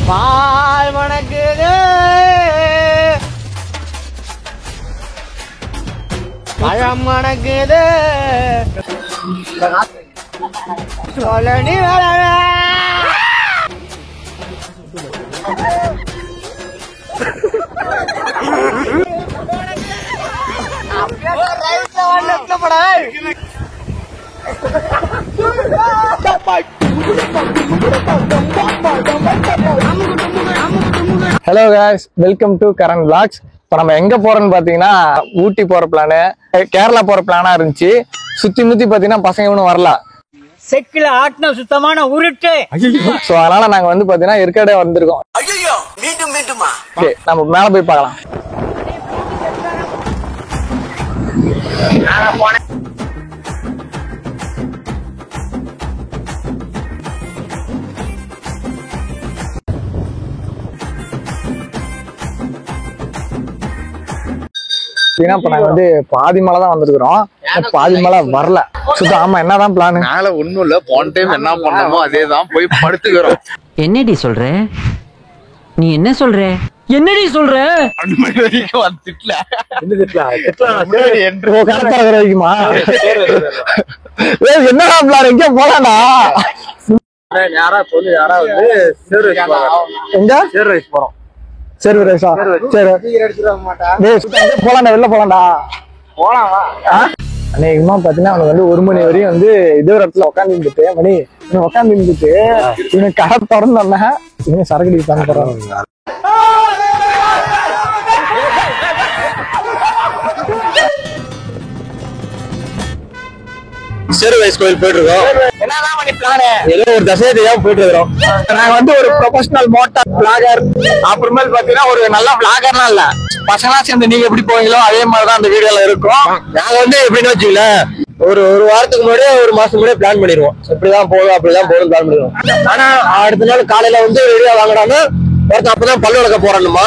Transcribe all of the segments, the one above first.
பால் மணக்குது பழம் மணக்குது சொல்லி hello guys, welcome to Karan vlogs. இப்போ நம்ம எங்க போறோம்னு பாத்தீங்கன்னா ஊட்டி போற பிளானு, கேரளா போற பிளானா இருந்துச்சு. சுத்தி முத்தி பாத்தீங்கன்னா பசங்க இன்னும் வரல. செக்கில ஆட்டின சுத்தமான உருட்டு. சோ அதனால நாங்க வந்து பாத்தீங்கன்னா ஏற்காடு வந்திருக்கோம். மீண்டுமா ஓகே, நம்ம மேல போய் பார்க்கலாம். இப்ப நாங்க வந்து பாதி மலை தான் வந்திருக்கிறோம், பாதி மலை வரல. சுத்தம் ஆமா, என்னதான் பிளான்? மேல ஒண்ணும் இல்ல, போன டைம் என்ன பண்ணோமோ அதேதான், போய் படுத்துக்கிறோம். என்னடி சொல்ற? நீ என்ன சொல்ற? என்னடி சொல்ற? என்னடா பிளான்? எங்க போலாம்டா? போறோம். சரி ரேஷா, சரி போலாம்டா, வெளில போலாம்டா. அநேகமா பாத்தீங்கன்னா அவனுக்கு வந்து 1 மணி வரையும் வந்து இதே ஒரு இடத்துல உட்காந்துட்டு மணி உட்காந்துட்டு இவனுக்கு கடை திறந்தோன்னா இவன் சரக்கு தான் போறான். சேருவைஸ் கோயில் போயிட்டு இருக்கோம். ஏதோ ஒரு தசையாக போயிட்டு இருக்கிறோம். நாங்க வந்து ஒரு ப்ரொஃபஷனல் மோட்டார் பிளாகர், அப்புறமேல் பாத்தீங்கன்னா ஒரு நல்ல பிளாகர்லாம் இல்ல, பசங்களா சேர்ந்து நீங்க எப்படி போவீங்களோ அதே மாதிரிதான் அந்த வீடியோல இருக்கும். நாங்க வந்து எப்படின்னு வச்சுக்கல, ஒரு வாரத்துக்கு முன்னாடியே, ஒரு மாசத்துக்கு முன்னாடியே பிளான் பண்ணிடுவோம். இப்படிதான் போதும் அப்படிதான் போதும் பிளான் பண்ணிடுவோம். ஆனா அடுத்த நாள் காலையில வந்து வெளியா வாங்கினாலும் ஒருத்தன் அப்பதான் பல்லு வளர்க்க போறானுமா,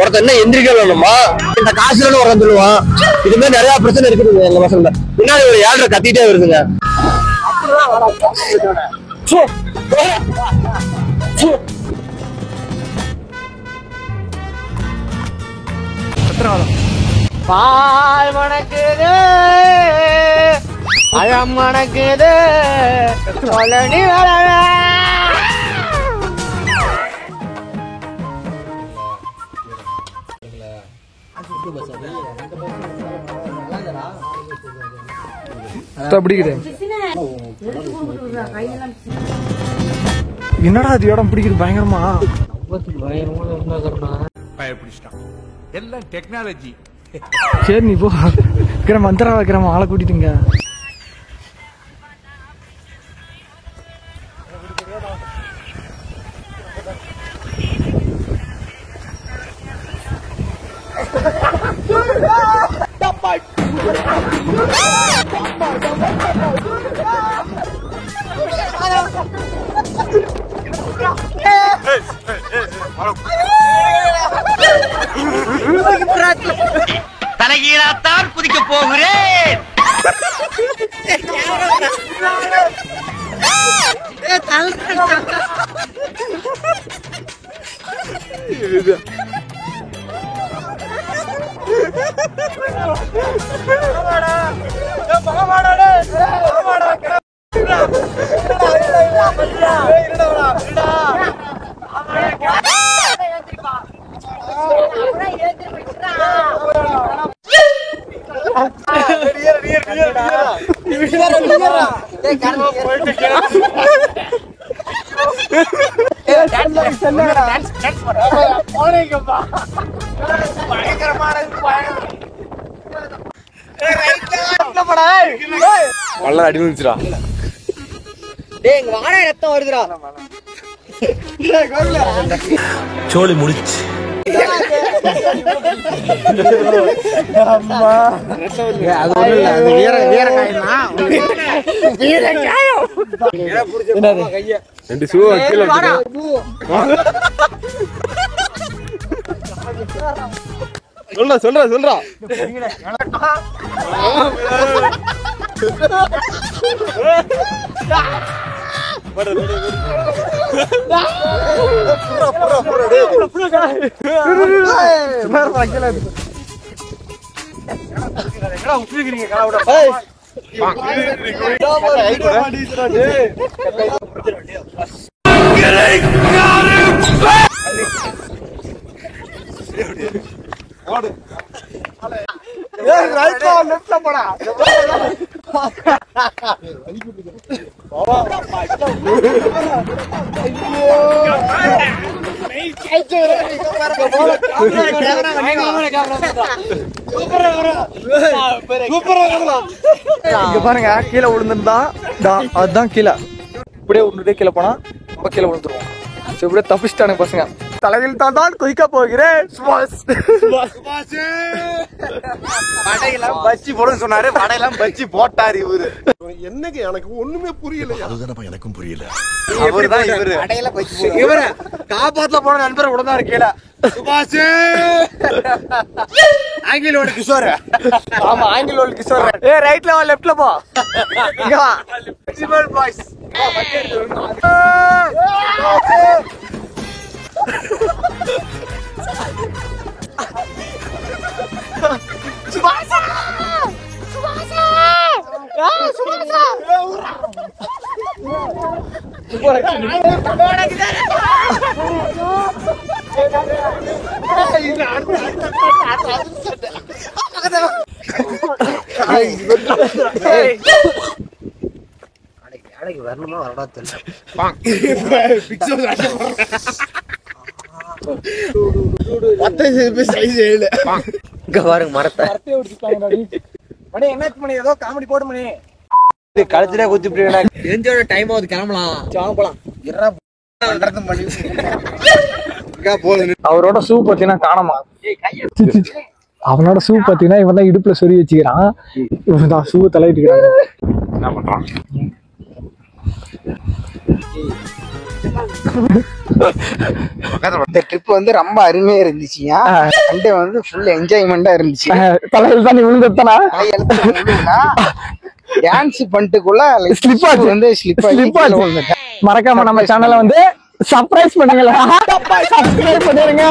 ஒருத்தன் என்ன எந்திரிக்க வேணுமா, இந்த காசுல ஒருத்தன் சொல்லுவான். இது மாதிரி நிறைய பிரச்சனை இருக்குது எங்க பசங்க. பின்னாடி ஒரு 7 கத்திட்டே வருதுங்க. பால் மணக்குது பழம் மணக்குது சொல்லி என்னடா அது இடம் பிடிக்குது பயங்கரமா. எல்லாம் டெக்னாலஜி. சரி நீ போ, மந்திரா வைக்கிறமா ஆளை கூட்டிட்டுங்க. தலைகீழாத்தான் குதிக்க போகிறேன். பல்ல அடி வந்துச்சுடா. டேய் இங்க வாடா, ரத்தம் வருதுடா. சோலி முடிச்சு. ரெண்டு ஷூ கீழ சொல்றா. பாருங்க கீழே விழுந்துருந்தா அதுதான் கீழே இப்படியே விழுந்துட்டே கீழே போனா ரொம்ப கீழே விழுந்துருவோம். இப்படியே தப்பிச்சிட்டானுங்க பசங்க. தலையில் தான் குதிக்க போகிறேன். வடையெல்லாம் பச்சி போடுன்னு சொன்னாரு, வடையெல்லாம் பச்சி போட்டாரு இவரு. என்னங்க எனக்கு ஒண்ணுமே புரியல. அதுதானப்பா எனக்கும் புரியல. அவர்தான் இவரு. வடையெல்லாம் பச்சி இவரு காப்பாத்துல போன நண்பர் உடனே கீழே. சுபாஷ் ஆங்கிலோட கிஷோர். ஆமா ஆங்கிலோட கிஷோர். ஏய் ரைட்ல வா லெஃப்ட்ல போ. இங்க வா. Simple boys. சுபாஷா சுபாஷா சுபாஷா வரணுமா வரடா தெரியல. ஏதோ காமெடி போடு மணி. கழுத்துல குத்தி தெரிஞ்சோட டைம் ஆகுது, கிளம்பலாம். போலாம். போதும். அவரோட ஷூ பாத்தீங்கன்னா காணமா. அவனோட ஷூ பாத்தீங்கன்னா இவன் தான் இடுப்புல சொறி வச்சுக்கிறான். இவன் தான் ஷூ தலையிட்டுக்கிறான். என்ன பண்றான்? இந்த ட்ரிப் வந்து ரொம்ப அருமையா இருந்துச்சுயா. சண்டே வந்து ஃபுல் என்ஜாய்மெண்டா இருந்துச்சு. தலையில தான் விழுந்துட்டானா டான்ஸ் பண்ணிட்டுக்குள்ள ஸ்லிப் வந்து ஸ்லிப் மறக்காம நம்ம சேனலை வந்து சர்ப்ரைஸ் பண்ணுங்களா. சப்ஸ்கிரைப் பண்ணிருங்க.